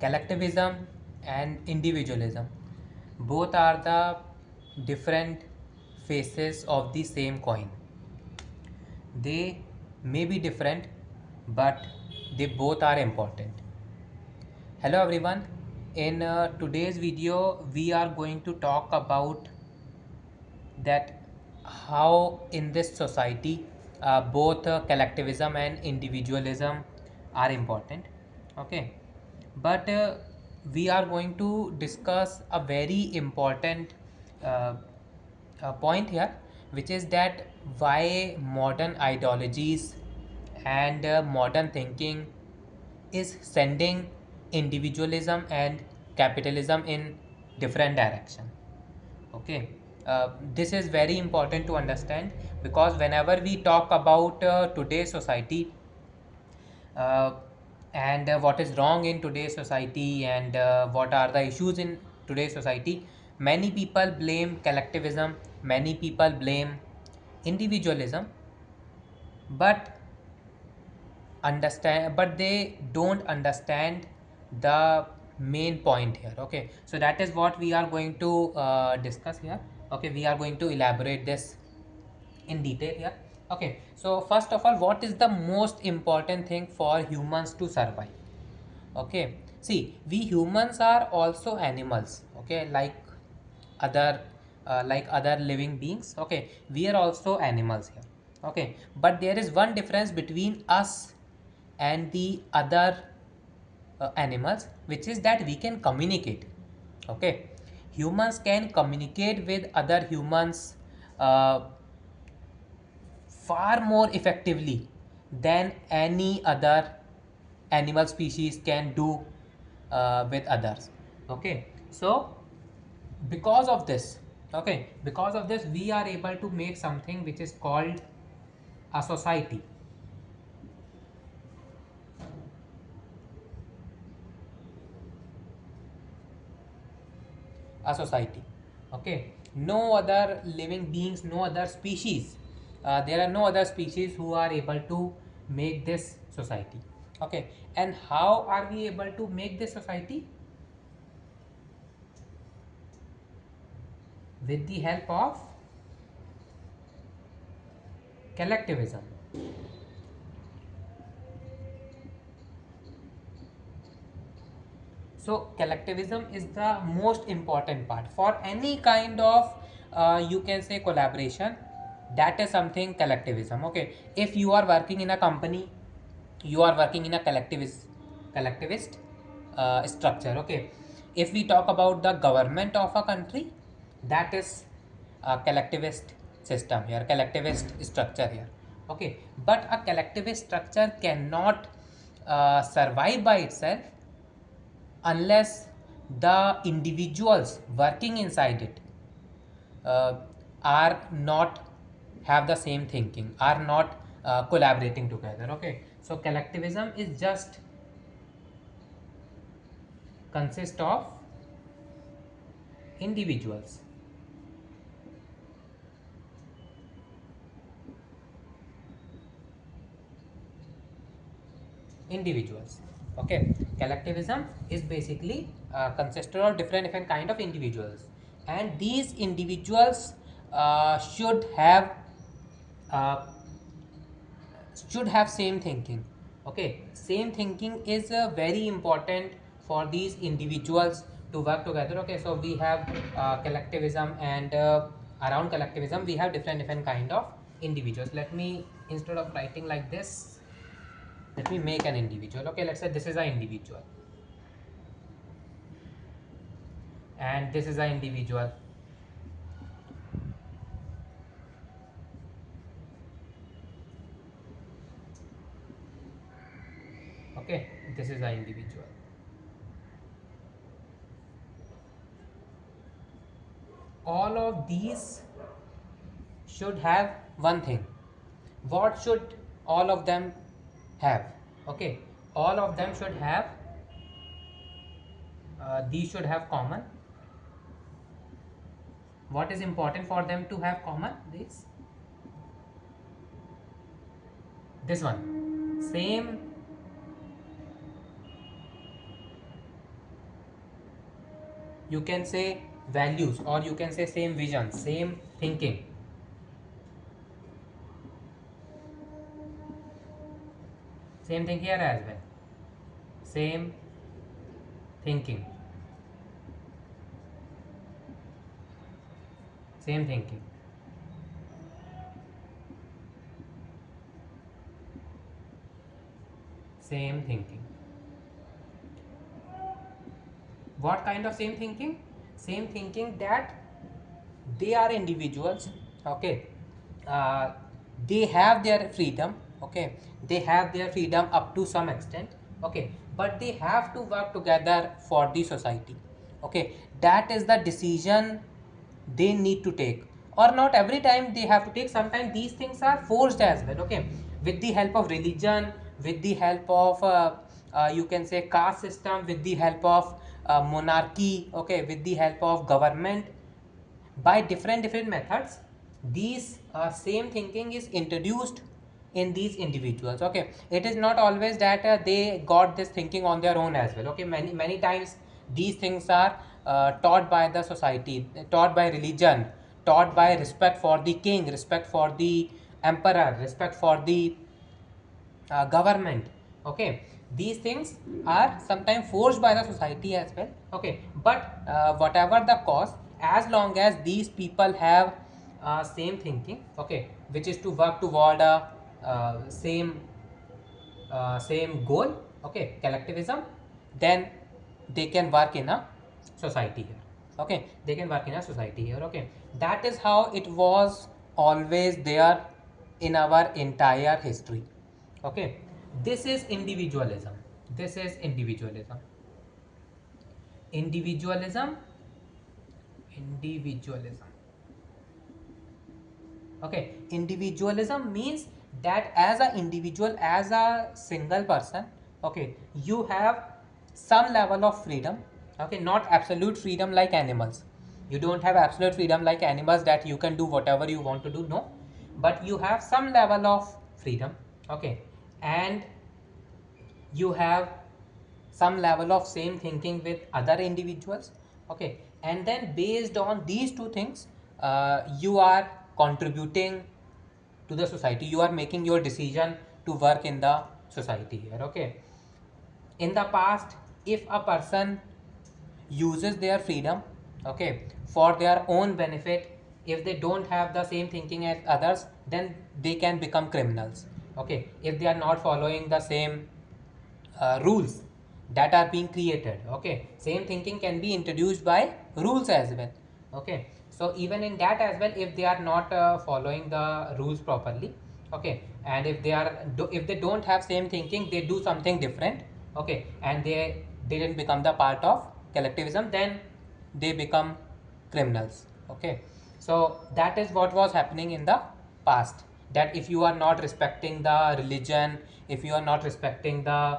collectivism and individualism both are the different faces of the same coin. They may be different, but they both are important. Hello everyone. In today's video, we are going to talk about that how in this society both collectivism and individualism are important. Okay, but we are going to discuss a very important uh, point here, which is that why modern ideologies and modern thinking is sending individualism and capitalism in different direction. Okay, this is very important to understand, because whenever we talk about today's society, uh, and what is wrong in today's society, and what are the issues in today's society, many people blame collectivism, many people blame individualism, but they don't understand the main point here. Okay, so that is what we are going to discuss here. Okay, we are going to elaborate this in detail here. Okay, so first of all, what is the most important thing for humans to survive? Okay, see, we humans are also animals. Okay, like other living beings. Okay, we are also animals here. Okay, but there is one difference between us and the other animals, which is that we can communicate. Okay, humans can communicate with other humans uh, far more effectively than any other animal species can do with others. Okay, so because of this, we are able to make something which is called a society. Okay, no other living beings, no other species, there are no other species who are able to make this society. Okay, and how are we able to make this society? With the help of collectivism. So collectivism is the most important part for any kind of you can say collaboration. That is something collectivism. Okay, if you are working in a company, you are working in a collectivist structure. Okay, if we talk about the government of a country, that is a collectivist system here, collectivist structure here. Okay, but a collectivist structure cannot survive by itself unless the individuals working inside it uh, are not have the same thinking, are not collaborating together. Okay, so collectivism is just consist of individuals. Individuals. Okay, collectivism is basically consisted of different kind of individuals, and these individuals uh, should have same thinking. Okay, same thinking is very important for these individuals to work together. Okay, so we have collectivism, and around collectivism we have different kind of individuals. Let me, instead of writing like this, let me make an individual. Okay, let's say this is an individual, and this is an individual. Okay, this is an individual. All of these should have one thing. What should all of them have? Okay, all of them should have these should have common. What is important for them to have common? This one, same you can say values, or you can say same vision, same thinking. Same thing here as well. Same thinking. Same thinking. Same thinking. What kind of same thinking? Same thinking that they are individuals. Okay. uh, they have their freedom. Okay, they have their freedom up to some extent. Okay, but they have to work together for the society. Okay, that is the decision they need to take, or not every time they have to take. Sometimes these things are forced as well. Okay, with the help of religion, with the help of you can say caste system, with the help of monarchy. Okay, with the help of government, by different methods, these same thinking is introduced in these individuals. Okay, it is not always that they got this thinking on their own as well. Okay, many times these things are taught by the society, taught by religion, taught by respect for the king, respect for the emperor, respect for the government. Okay, these things are sometimes forced by the society as well. Okay, but whatever the cause, as long as these people have same thinking, okay, which is to work toward a same goal, okay, collectivism, then they can work in a society here. Okay, they can work in a society here. Okay, that is how it was always there in our entire history. Okay, this is individualism. This is individualism. Individualism. Individualism. Okay, individualism means that as an individual, as a single person, okay, you have some level of freedom. Okay, not absolute freedom like animals. You don't have absolute freedom like animals that you can do whatever you want to do. No, but you have some level of freedom. Okay, and you have some level of same thinking with other individuals. Okay, and then based on these two things, you are contributing to the society, you are making your decision to work in the society here. Okay, in the past, if a person uses their freedom, okay, for their own benefit, if they don't have the same thinking as others, then they can become criminals. Okay, if they are not following the same rules that are being created. Okay, same thinking can be introduced by rules as well. Okay, so even in that as well, if they are not following the rules properly, okay, and if they are if they don't have same thinking, they do something different. Okay, and they didn't become the part of collectivism, then they become criminals. Okay, so that is what was happening in the past, that if you are not respecting the religion, if you are not respecting the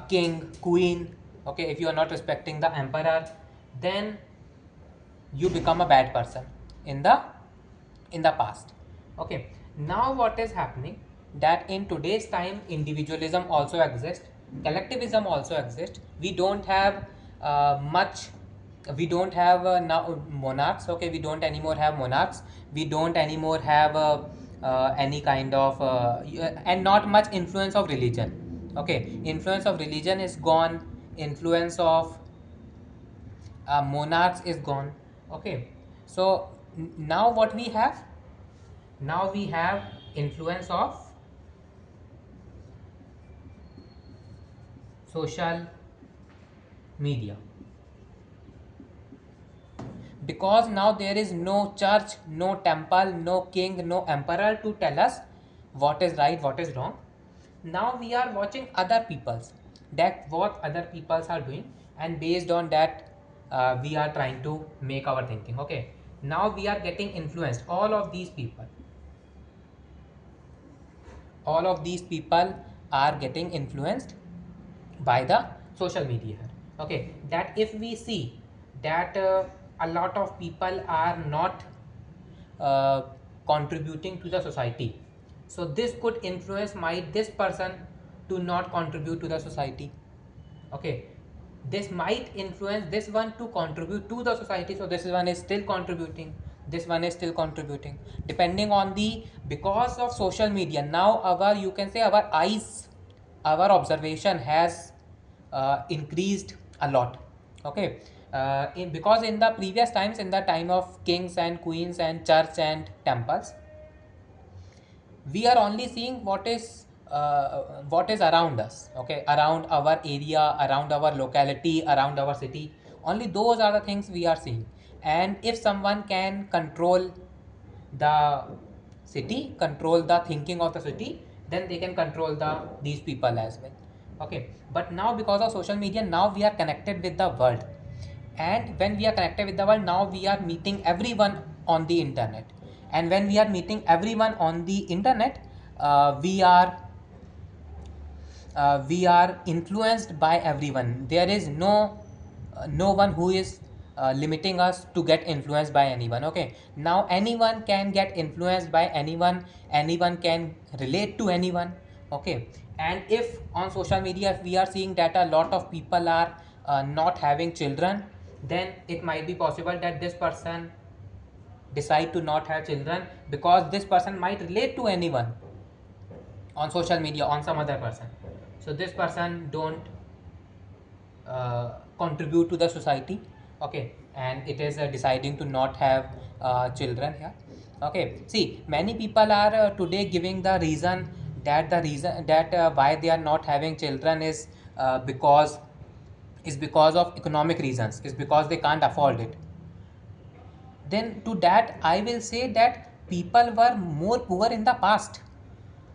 king, queen, okay, if you are not respecting the emperor, then you become a bad person in the past. Okay, now what is happening, that in today's time individualism also exists, collectivism also exists. We don't have much, we don't have now monarchs. Okay, we don't anymore have monarchs, we don't anymore have any kind of and not much influence of religion. Okay, influence of religion is gone, influence of monarchs is gone. Okay, so now what we have, now we have influence of social media, because now there is no church, no temple, no king, no emperor to tell us what is right, what is wrong. Now we are watching other people's, that what other people's are doing, and based on that we are trying to make our thinking. Okay, now we are getting influenced, all of these people are getting influenced by the social media. Okay, that if we see that a lot of people are not uh, contributing to the society, so this could influence my this person to not contribute to the society. Okay, this might influence this one to contribute to the society. So this one is still contributing, this one is still contributing, depending on the, because of social media now our, you can say, our eyes, our observation has increased a lot. Okay, because in the previous times, in the time of kings and queens and church and temples, we are only seeing what is around us. Okay, around our area, around our locality, around our city, only those are the things we are seeing. And if someone can control the city, control the thinking of the city, then they can control these people as well. Okay, but now because of social media, now we are connected with the world, and when we are connected with the world, now we are meeting everyone on the internet. And when we are meeting everyone on the internet, uh, we are we are influenced by everyone. There is no one who is limiting us to get influenced by anyone. Okay, now anyone can get influenced by anyone, anyone can relate to anyone. Okay, and if on social media, if we are seeing that a lot of people are not having children, then it might be possible that this person decide to not have children because this person might relate to anyone on social media, on some other person. So this person don't contribute to the society. Okay, and it is deciding to not have children here. Okay, see, many people are today giving the reason, that the reason that why they are not having children because is because of economic reasons, is because they can't afford it. Then to that I will say that people were more poor in the past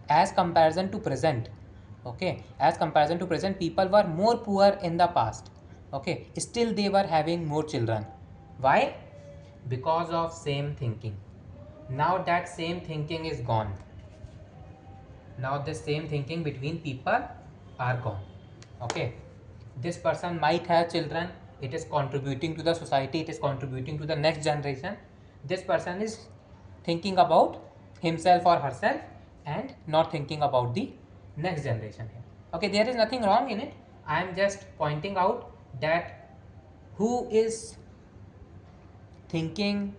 as comparison to present. Okay, as comparison to present, people were more poor in the past. Okay, still they were having more children. Why? Because of same thinking. Now that same thinking is gone. Now the same thinking between people are gone. Okay, this person might have children, it is contributing to the society, it is contributing to the next generation. This person is thinking about himself or herself and not thinking about the next generation here. Okay, there is nothing wrong in it. I am just pointing out that who is thinking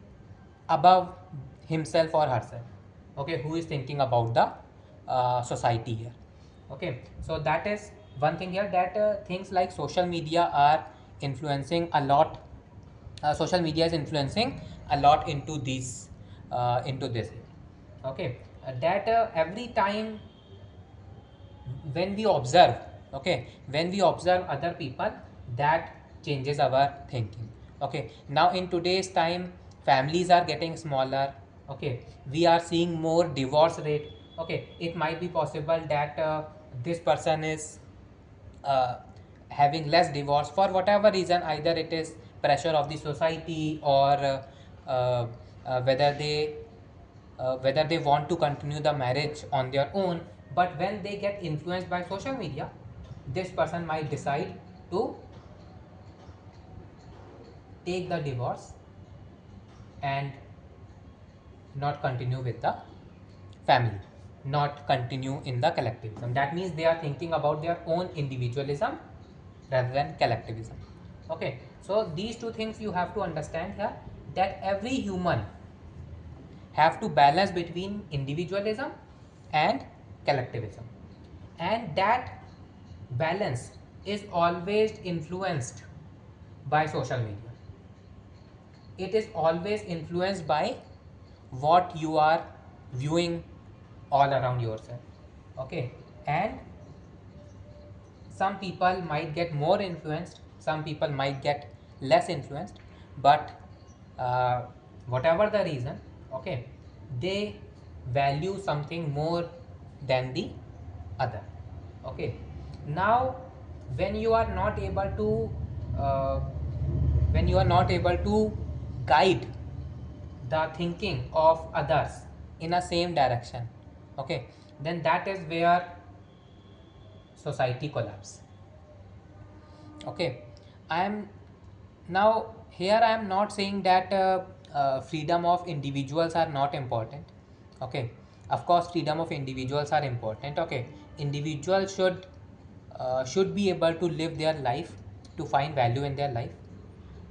above himself or herself. Okay, who is thinking about the society here. Okay, so that is one thing here, that things like social media are influencing a lot. Social media is influencing a lot into these into this. Okay, that every time when we observe, okay, when we observe other people, that changes our thinking. Okay, now in today's time, families are getting smaller. Okay, we are seeing more divorce rate. Okay, it might be possible that this person is uh, having less divorce for whatever reason, either it is pressure of the society, or uh, whether they want to continue the marriage on their own. But when they get influenced by social media, this person might decide to take the divorce and not continue with the family, not continue in the collectivism. That means they are thinking about their own individualism rather than collectivism. Okay, so these two things you have to understand here, that every human have to balance between individualism and collectivism, and that balance is always influenced by social media. It is always influenced by what you are viewing all around yourself. Okay, and some people might get more influenced, some people might get less influenced, but uh, whatever the reason, okay, they value something more than the other. Okay, now when you are not able to uh, when you are not able to guide the thinking of others in a same direction, okay, then that is where society collapse. Okay, I am now here, I am not saying that freedom of individuals are not important. Okay, of course freedom of individuals are important. Okay, individuals should be able to live their life to find value in their life.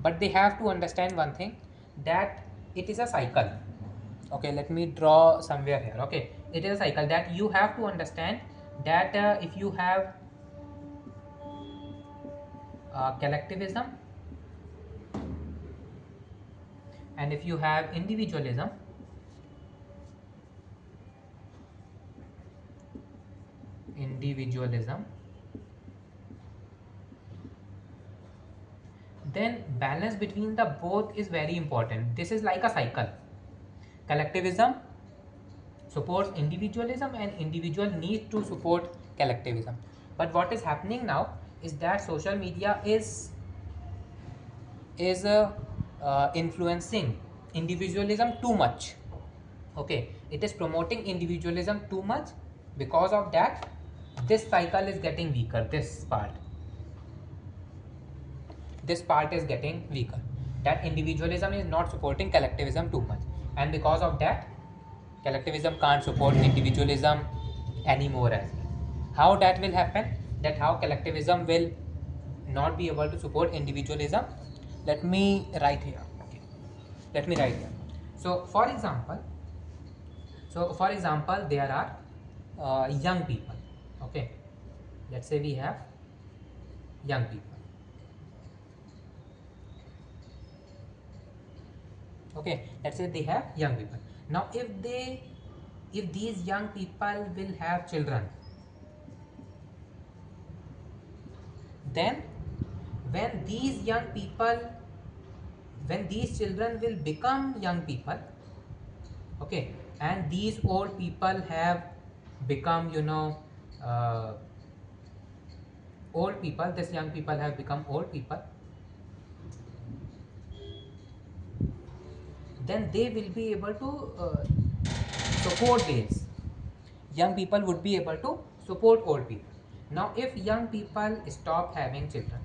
But they have to understand one thing, that it is a cycle. Okay, let me draw somewhere here. Okay, it is a cycle that you have to understand, that if you have collectivism and if you have individualism, then balance between the both is very important. This is like a cycle. Collectivism supports individualism and individual need to support collectivism. But what is happening now is that social media is influencing individualism too much. Okay, it is promoting individualism too much. Because of that, this cycle is getting weaker. This part is getting weaker, that individualism is not supporting collectivism too much, and because of that, collectivism can't support individualism anymore as well. How that will happen, that how collectivism will not be able to support individualism, let me write here. Okay, let me write here. So for example there are young people. Okay, let's say we have young people. Okay, let's say they have young people. Now if these young people will have children, then when these young people when these children will become young people, okay, and these old people have become, old people, this young people have become old people, then they will be able to support this. Young people would be able to support old people. Now if young people stop having children,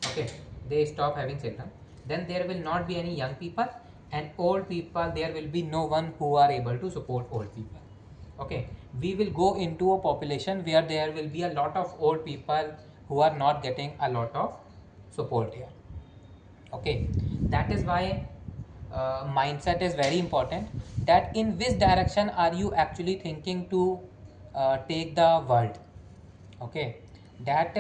okay, they stop having children, then there will not be any young people, and old people, there will be no one who are able to support old people. Okay, we will go into a population where there will be a lot of old people who are not getting a lot of support here. Okay, that is why mindset is very important, that in which direction are you actually thinking to take the world. Okay, that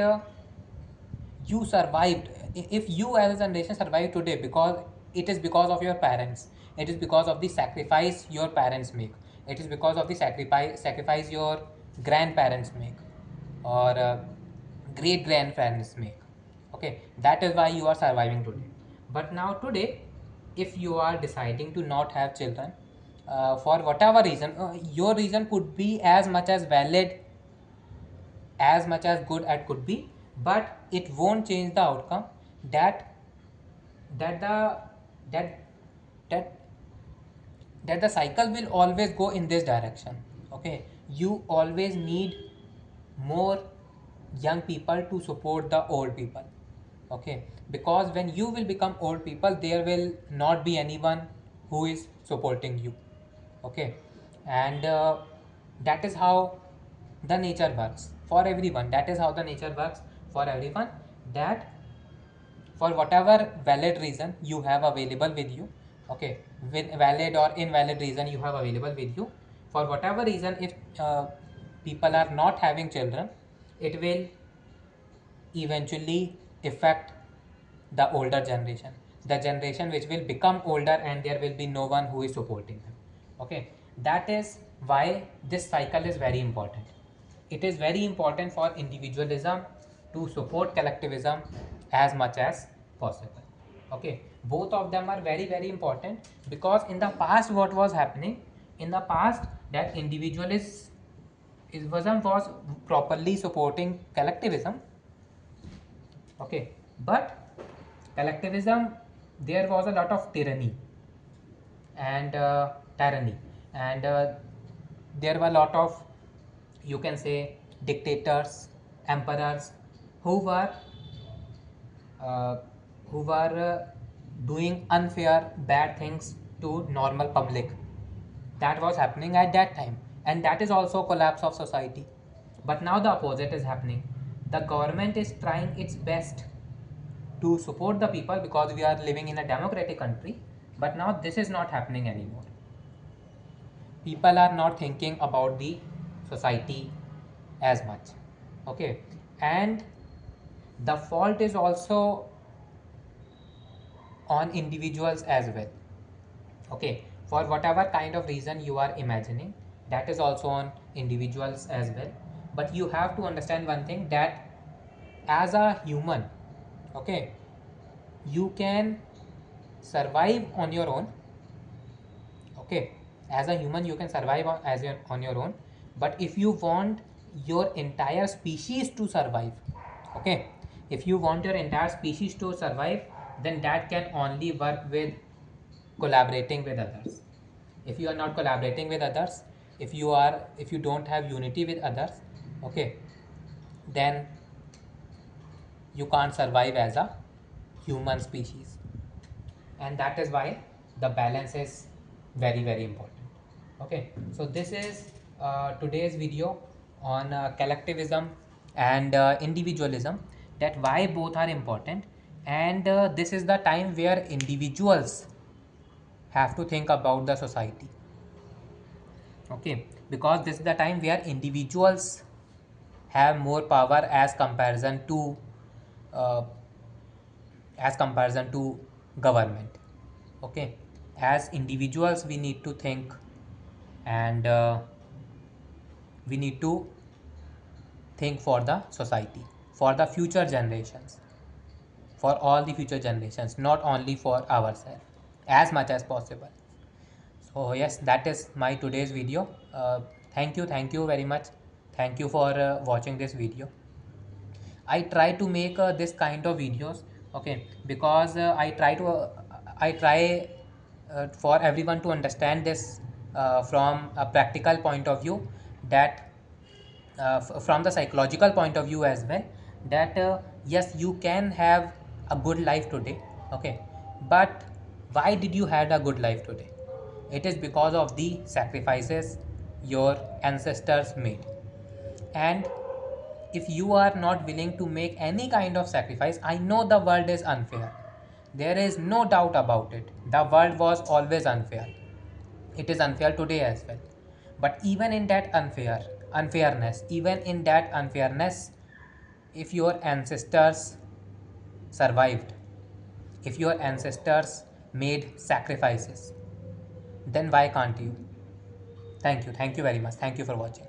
you survived. If you as a generation survive today, because it is because of your parents, it is because of the sacrifice your parents make, it is because of the sacrifice your grandparents make, or great grandparents make. Okay, that is why you are surviving today. But now today, if you are deciding to not have children, for whatever reason, your reason could be as much as valid, as much as good as could be, but it won't change the outcome, that that the that that that the cycle will always go in this direction. Okay, you always need more young people to support the old people. Okay, because when you will become old people, there will not be anyone who is supporting you. Okay, and that is how the nature works for everyone. That is how the nature works for everyone, that for whatever valid reason you have available with you. Okay, with valid or invalid reason you have available with you, for whatever reason, if people are not having children, it will eventually affect the older generation, the generation which will become older, and there will be no one who is supporting them. Okay, that is why this cycle is very important. It is very important for individualism to support collectivism as much as possible. Okay, both of them are very very important, because in the past, what was happening in the past, that individualism was properly supporting collectivism. Okay, but collectivism, there was a lot of tyranny, and there were a lot of, you can say, dictators, emperors, who were uh, doing unfair, bad things to normal public. That was happening at that time, and that is also collapse of society. But now the opposite is happening. The government is trying its best to support the people because we are living in a democratic country. But now this is not happening anymore. People are not thinking about the society as much. Okay, and the fault is also on individuals as well. Okay, for whatever kind of reason you are imagining, that is also on individuals as well. But you have to understand one thing, that as a human, okay, you can survive on your own. Okay, as a human you can survive on your own. But if you want your entire species to survive, okay, if you want your entire species to survive, then that can only work with collaborating with others. If you are not collaborating with others, if you don't have unity with others, okay, then you can't survive as a human species. And that is why the balance is very very important. Okay, so this is today's video on collectivism and individualism, that why both are important. And this is the time where individuals have to think about the society. Okay, because this is the time where individuals have more power uh, as comparison to government. Okay, as individuals we need to think, and we need to think for the society, for the future generations, for all the future generations, not only for ourselves, as much as possible. So yes, that is my today's video. Thank you very much. Thank you for watching this video. I try to make this kind of videos, okay, because I try for everyone to understand this from a practical point of view, that from the psychological point of view as well, that yes, you can have a good life today, okay, but why did you had a good life today? It is because of the sacrifices your ancestors made. And if you are not willing to make any kind of sacrifice, I know the world is unfair, there is no doubt about it, the world was always unfair, it is unfair today as well. But even in that unfairness, if your ancestors survived, if your ancestors made sacrifices, then why can't you? Thank you very much, thank you for watching.